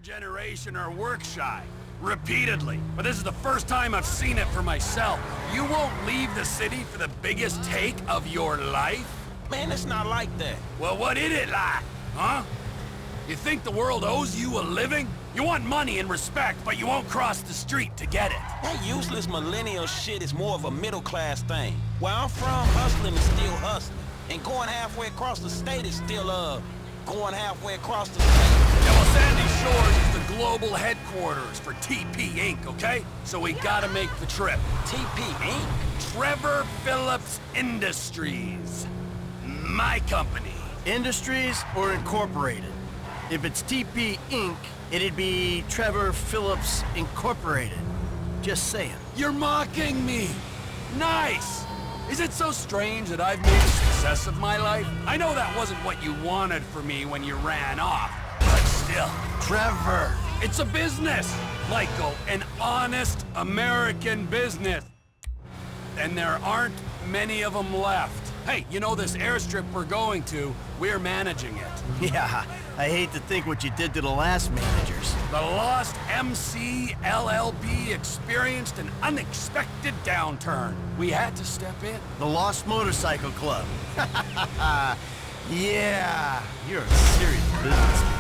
generation are work shy. Repeatedly. But this is the first time I've seen it for myself. You won't leave the city for the biggest take of your life? Man, it's not like that. Well, what is it like? Huh? You think the world owes you a living? You want money and respect, but you won't cross the street to get it. That useless millennial shit is more of a middle-class thing. Where I'm from, hustling is still hustling. And going halfway across the state is still, going halfway across the state. Yeah, well, Sandy Shores is the global headquarters for TP Inc., okay? So we gotta make the trip. TP Inc.? Trevor Phillips Industries. My company. Industries or Incorporated? If it's TP Inc., it'd be Trevor Phillips Incorporated. Just saying. You're mocking me. Nice. Is it so strange that I've made a success of my life? I know that wasn't what you wanted for me when you ran off, but still. Trevor. It's a business, Michael, an honest American business. And there aren't many of them left. Hey, you know this airstrip we're going to, we're managing it. Yeah, I hate to think what you did to the last managers. The Lost MC LLP experienced an unexpected downturn. We had to step in. The Lost Motorcycle Club. Yeah, you're a serious businessman.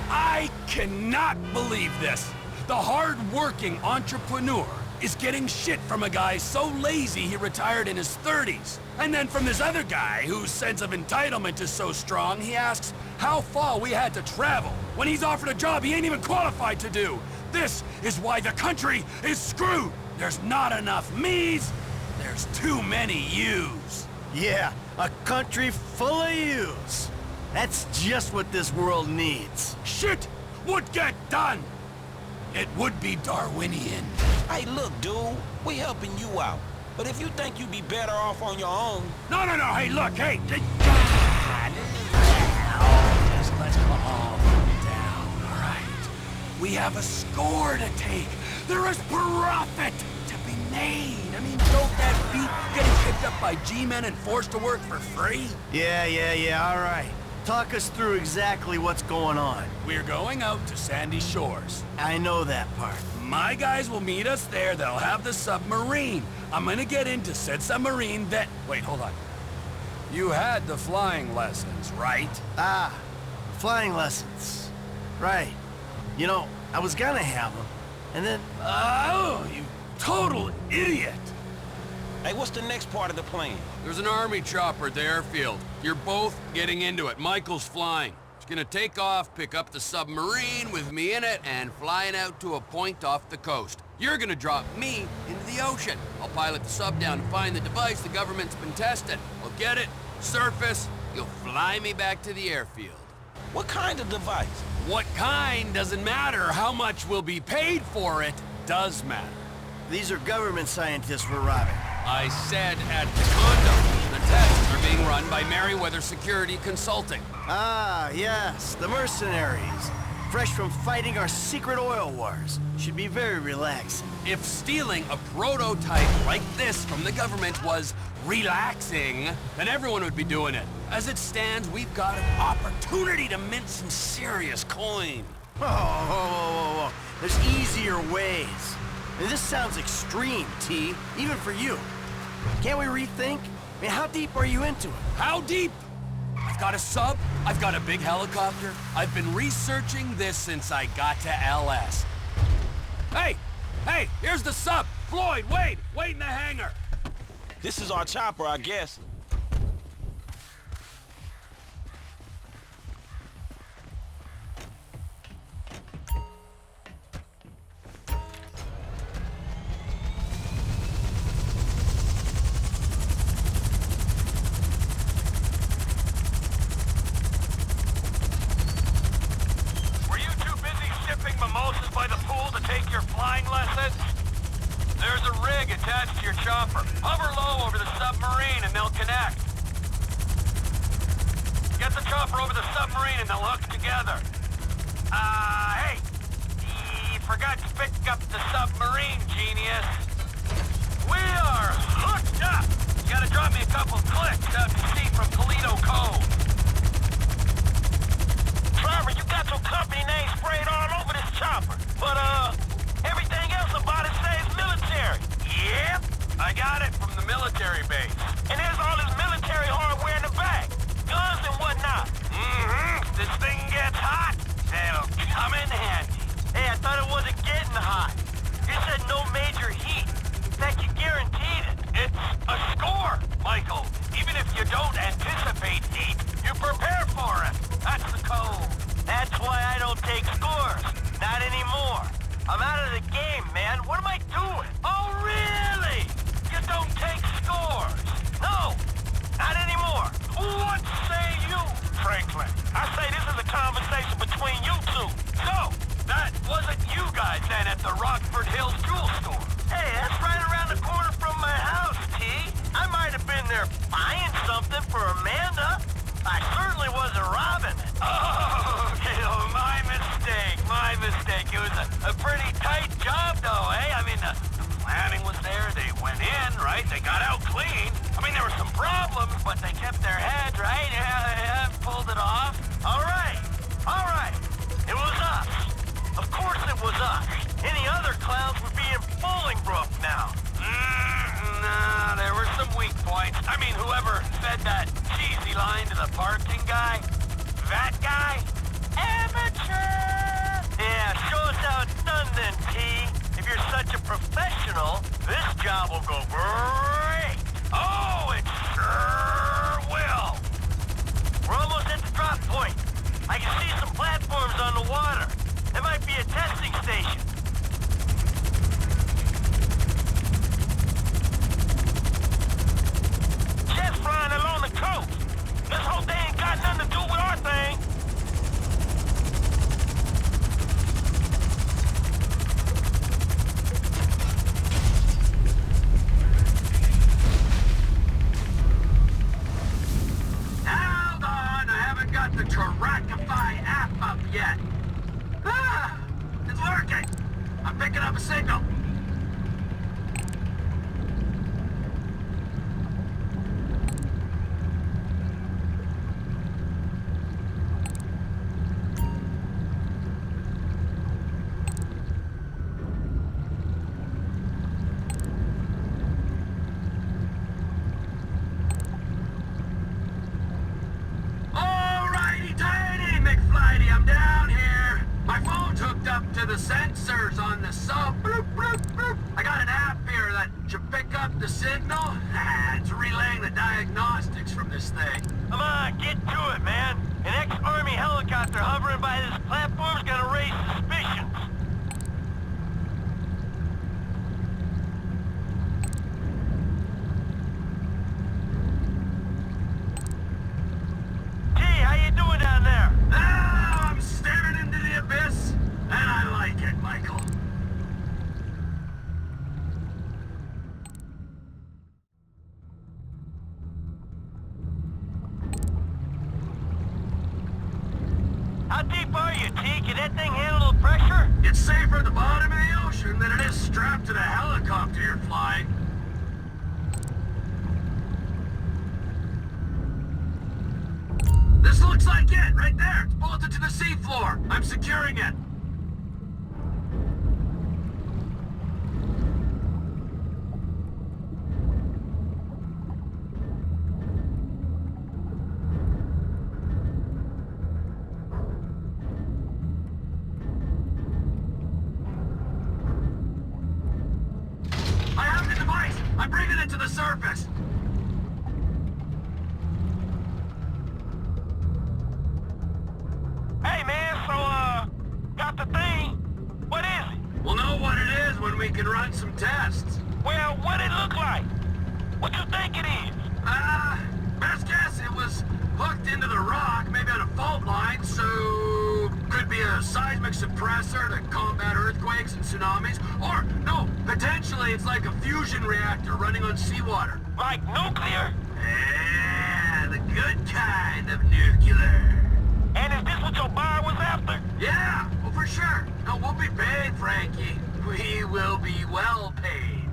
I cannot believe this. The hard-working entrepreneur is getting shit from a guy so lazy he retired in his 30s. And then from this other guy whose sense of entitlement is so strong, he asks how far we had to travel when he's offered a job he ain't even qualified to do. This is why the country is screwed. There's not enough me's, there's too many you's. Yeah, a country full of yous. That's just what this world needs. Shit would get done. It would be Darwinian. Hey, look, dude, we helping you out. But if you think you'd be better off on your own... No, hey, look, hey! Just let's calm down, all right? We have a score to take. There is profit to be made. I mean, don't that beat getting picked up by G-men and forced to work for free? Yeah, all right. Talk us through exactly what's going on. We're going out to Sandy Shores. I know that part. My guys will meet us there. They'll have the submarine. I'm gonna get into said submarine that... Wait, hold on. You had the flying lessons, right? Ah, flying lessons. Right. You know, I was gonna have them, and then... Oh, you total idiot! Hey, what's the next part of the plan? There's an army chopper at the airfield. You're both getting into it. Michael's flying. He's gonna take off, pick up the submarine with me in it, and flying out to a point off the coast. You're gonna drop me into the ocean. I'll pilot the sub down and find the device the government's been testing. I'll get it, surface, you'll fly me back to the airfield. What kind of device? What kind doesn't matter. How much will be paid for it does matter. These are government scientists we're robbing. I said at the condo. The tests are being run by Merryweather Security Consulting. Ah, yes, the mercenaries. Fresh from fighting our secret oil wars. Should be very relaxing. If stealing a prototype like this from the government was relaxing, then everyone would be doing it. As it stands, we've got an opportunity to mint some serious coin. Whoa. There's easier ways. Now, this sounds extreme, T, even for you. Can't we rethink? I mean, how deep are you into it? How deep? I've got a sub, I've got a big helicopter. I've been researching this since I got to LS. Hey, here's the sub. Floyd, wait in the hangar. This is our chopper, I guess. Mimosas by the pool to take your flying lessons? There's a rig attached to your chopper. Hover low over the submarine and they'll connect. Get the chopper over the submarine and they'll hook together. Hey! You forgot to pick up the submarine, genius. We are hooked up! You gotta drop me a couple clicks out to sea from Toledo Cove. Trevor, confidential company name sprayed all over this chopper. But, everything else about it says military. Yep, I got it from the military base. And there's all this military hardware in the back. Guns and whatnot. This thing gets hot, it'll come in handy. Hey, I thought it wasn't getting hot. You said no major heat. That you guaranteed it. It's a score, Michael. Even if you don't anticipate heat, you prepare for it. That's the code. That's why I don't take scores. Not anymore. I'm out of the game, man. What am I doing? Oh, really? You don't take scores? No, not anymore. What say you, Franklin? I say this is a conversation between you two. So, that wasn't you guys then at the Rockford Hills jewel store. Hey, that's right around the corner from my house, T. I might have been there buying something for Amanda. I certainly wasn't robbing it. Oh, okay, my mistake, my mistake. It was a pretty tight job, though, eh? I mean, the planning was there. They went in, right? They got out clean. I mean, there were some problems, but they kept their head, right? Yeah, pulled it off. All right, all right. It was us. Of course it was us. Any other clowns would be in Bolingbrook now. Nah, there were some weak points. I mean, whoever fed that cheesy line to the parking guy, that guy, amateur! Yeah, show us how it's done then, T. If you're such a professional, this job will go great. Oh, it sure will. We're almost at the drop point. I can see some platforms on the water. It might be a testing station. Jets flying along the coast. Let's hope they ain't got nothing to do with our thing. Hold on, I haven't got the Trackify app up yet. Ah, it's working. I'm picking up a signal. To the sensors on the sub. Bloop, bloop, bloop. I got an app here that should pick up the signal. It's relaying the diagnostics from this thing. Come on, get to it, man. An ex-Army helicopter hovering by this platform's gonna raise suspicions. T, how you doing down there? Ah, I'm staring into the abyss. And I like it, Michael. How deep are you, T? Can that thing handle the pressure? It's safer at the bottom of the ocean than it is strapped to the helicopter you're flying. This looks like it, right there. It's bolted to the seafloor. I'm securing it. I have the device. I'm bringing it to the surface. Hey, man, got the thing? What is it? We'll know what it is when we can run some tests. Well, what it look like? What you think it is? Best guess it was hooked into the rock, maybe on a fault line, so could be a seismic suppressor to combat earthquakes and tsunamis, or, no, potentially it's like a fusion reactor running on seawater. Like nuclear? Yeah, the good kind of nuclear. And is this what your buyer was after? Yeah, well, for sure. No, we'll be paid, Frankie. We will be well paid.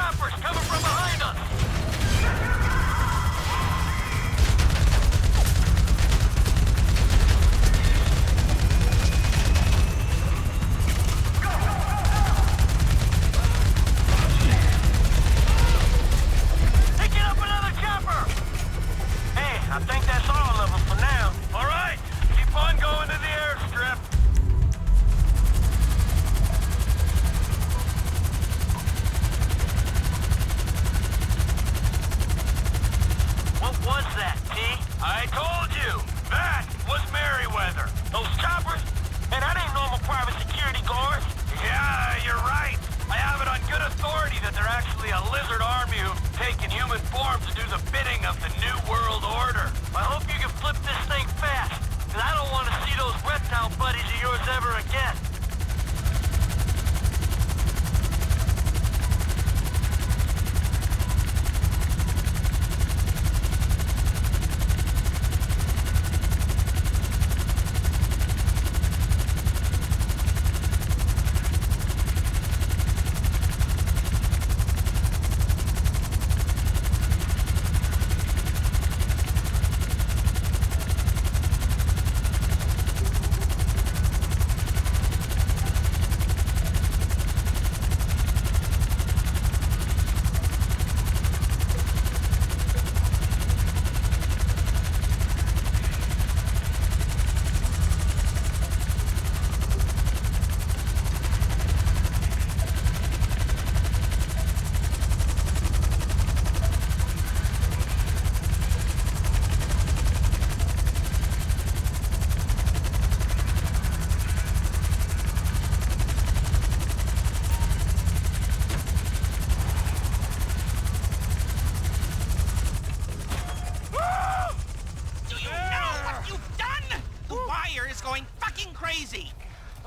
choppers coming from behind us! Picking up another chopper! Hey, I think that's all of them for now. All right, keep on going to the airstrip. What was that, T? I told you! That was Merryweather. Those choppers? And that ain't normal private security guards. Yeah, you're right. I have it on good authority that they're actually a lizard army who've taken human form to do the bidding of the New World Order. I hope you can flip this thing fast, because I don't want to see those reptile buddies of yours ever again.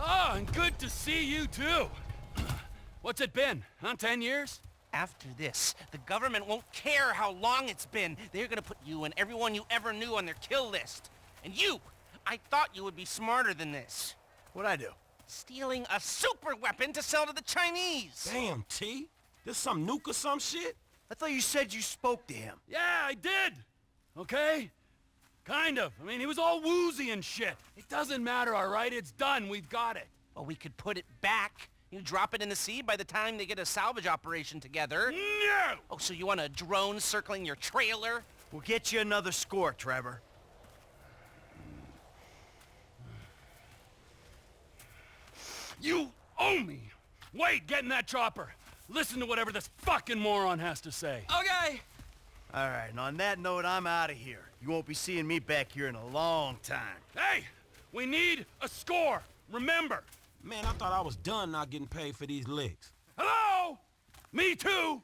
Oh, and good to see you too. What's it been, huh? 10 years? After this, the government won't care how long it's been. They're gonna put you and everyone you ever knew on their kill list. And you! I thought you would be smarter than this. What'd I do? Stealing a super weapon to sell to the Chinese! Damn, T. This some nuke or some shit? I thought you said you spoke to him. Yeah, I did. Okay? Kind of. I mean, he was all woozy and shit. It doesn't matter, all right? It's done. We've got it. Well, we could put it back. You drop it in the sea by the time they get a salvage operation together. No! Oh, so you want a drone circling your trailer? We'll get you another score, Trevor. You owe me! Wait, get in that chopper. Listen to whatever this fucking moron has to say. Okay. All right, and on that note, I'm out of here. You won't be seeing me back here in a long time. Hey! We need a score! Remember! Man, I thought I was done not getting paid for these licks. Hello? Me too!